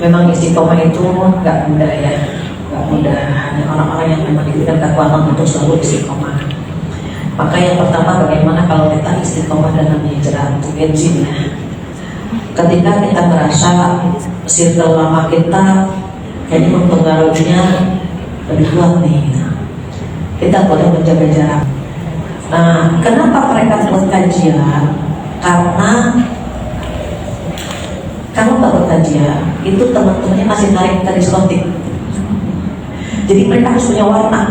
Memang istiqomah itu nggak mudah ya, nggak mudah. Hanya orang-orang yang memang diberikan kekuatan untuk selalu istiqomah. Maka yang pertama, bagaimana kalau kita istiqomah dalam hijrah untuk bensin ya. Ketika kita merasa circle lama kita kayaknya mempengaruhinya lebih kuat nih, kita boleh menjaga jarak. Nah, kenapa mereka buat kajian? Karena kalau nggak berkajian, itu teman-temannya masih narik ke diskotik. Jadi mereka harus punya warna,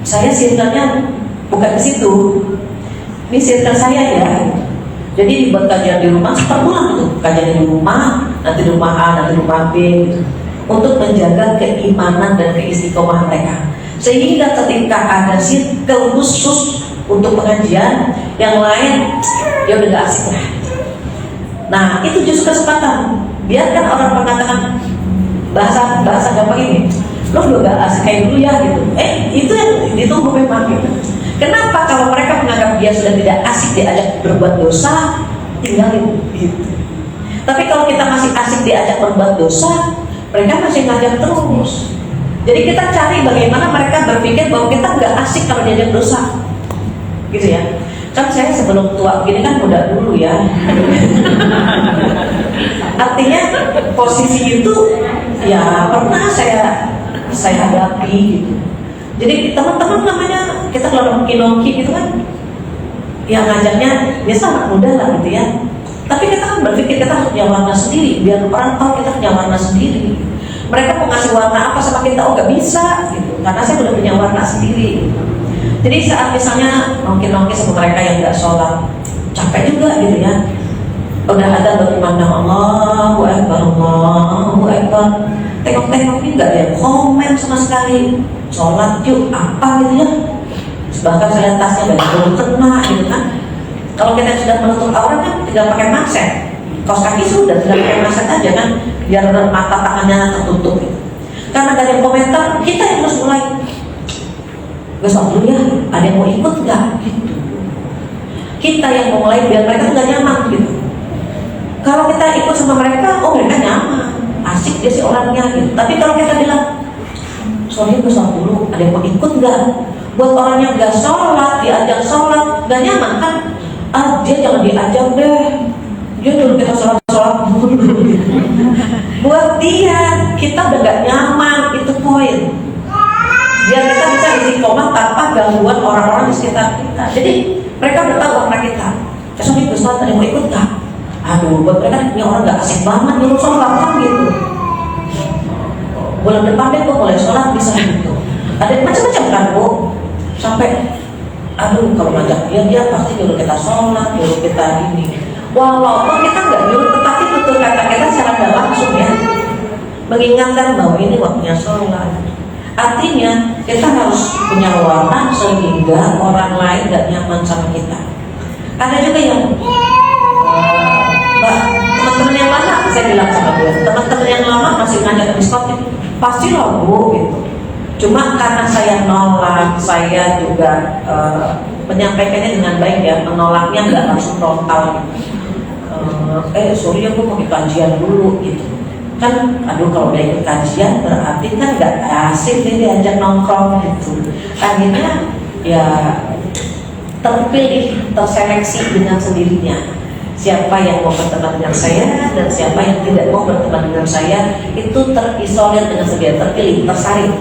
Saya circle-nya bukan di situ. Ini circle saya ya. Jadi dibuat kajian di rumah, per bulan tuh kajian di rumah, nanti di rumah A, nanti di rumah B, gitu. Untuk menjaga keimanan dan keistiqomahan mereka. Sehingga ketika ada circle khusus untuk pengajian, yang lain ya udah gak asik lah. Nah, itu justru kesempatan. Biarkan orang mengatakan bahasa gampang ini, lo juga gak asik kayak dulu ya gitu. Itu yang ditunggu memang gitu. Kenapa? Kalau mereka menganggap dia sudah tidak asik diajak berbuat dosa, tinggalin gitu. Tapi kalau kita masih asik diajak berbuat dosa, mereka masih ngajak terus. Jadi kita cari bagaimana mereka berpikir bahwa kita gak asik kalau diajak dosa, gitu ya. Kan saya sebelum tua gini kan muda dulu ya. Artinya posisi itu ya pernah saya hadapi gitu. Jadi teman-teman namanya kita kalau nongki gitu kan, yang ngajaknya biasa anak muda lah gitu ya. Tapi kita kan berpikir kita harus punya warna sendiri, biar orang tahu kita punya warna sendiri. Mereka mau ngasih warna apa sama kita, gak bisa gitu, karena saya udah punya warna sendiri gitu. Jadi saat misalnya nongki sama mereka yang gak sholat, capek juga gitu ya. Udah ada berpandang Allahu Akbar, tengok-tengok ini gak ada yang komen sama sekali. Sholat yuk apa gitu ya. Bahkan saya lihat tasnya banyak belum kena gitu kan. Kalau kita sudah menutup aurat kan tinggal pakai masker, kaos kaki sudah tinggal pakai masker aja kan, biar mata tangannya tertutup gitu. Karena dari komentar kita yang harus mulai. Gak dulu ya, ada yang mau ikut nggak? Gitu. Kita yang mau mulai biar mereka nggak nyaman gitu. Kalau kita ikut sama mereka, mereka nyaman, asik dia si orangnya gitu. Tapi kalau kita bilang, sorry gue sholat dulu, ada yang mau ikut nggak? Buat orang yang nggak sholat, diajak sholat, nggak nyaman kan? Dia jangan diajak deh. Dia dulu kita sholat dulu. Buat dia, kita udah nggak nyaman, itu poin. Biar kita bisa istiqomah tanpa gangguan orang-orang di sekitar kita. Jadi mereka udah tahu warna kita. Besok nih Ustaz, ada yang mau ikut nggak? Aduh, buat mereka ini orang nggak asik banget nyuruh sholat kan gitu. Bulan depan deh gue mulai sholat bisa gitu. Ada macam-macam kan Bu. Sampai aduh kalau ngajak dia pasti nyuruh kita sholat, nyuruh kita ini. Walaupun kita nggak nyuruh, tetapi tutur kata kita secara nggak langsung ya mengingatkan bahwa ini waktunya sholat. Artinya kita harus punya warna sehingga orang lain gak nyaman sama kita. Ada juga yang teman-teman yang lama, saya bilang sama dia, teman-teman yang lama masih ngajak diskotik, pasti loh Bu gitu. Cuma karena saya nolak, saya juga menyampaikannya dengan baik ya, menolaknya nggak langsung frontal gitu. Sorry ya, gue mau kajian dulu gitu. Kan, aduh kalau udah ikut kajian berarti kan nggak asik nih diajak nongkrong gitu. Akhirnya ya terpilih, terseleksi dengan sendirinya. Siapa yang mau berteman dengan saya dan siapa yang tidak mau berteman dengan saya itu terisolir dengan sendiri, terpilih, tersaring.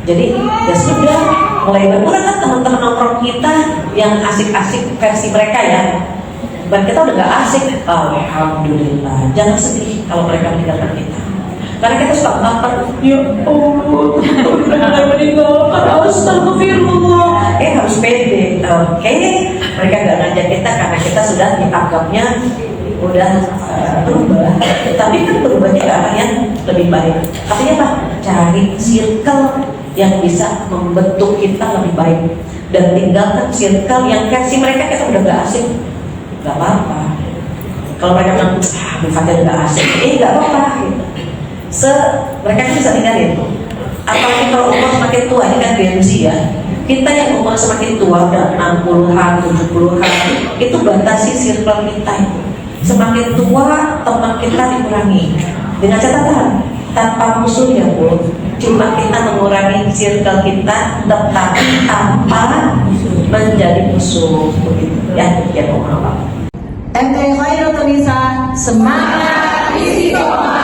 Jadi ya sudah mulai berkurang kan teman-teman nongkrong kita yang asik-asik versi mereka ya. Dan kita udah gak asik. Alhamdulillah. Jangan sedih kalau mereka meninggalkan kita. Karena kita suka baper. Ya Allah, mereka meninggalkan. Astagfirullah. Harus pede. Oke. Mereka gak ngajak kita karena kita sudah dianggapnya udah berubah. Tapi kan berubahnya ke arah yang lebih baik. Artinya apa? Cari circle yang bisa membentuk kita lebih baik. Dan tinggalkan circle yang versi mereka kita udah gak asik. Gak apa-apa. Kalau mereka bilang, Fatir gak asik, gak apa-apa gitu. Mereka bisa tinggalin. Apalagi kalau umur semakin tua, ini kan BMC ya. Kita yang umur semakin tua, udah 60-an, 70-an, itu batasi circle kita itu. Semakin tua teman kita dikurangi. Dengan catatan tanpa musuh ya Bu, cuma kita mengurangi circle kita, tetapi tanpa menjadi musuh begitu ya. Ya, mohon maaf. MT Khairul Nisa, semangat risiko.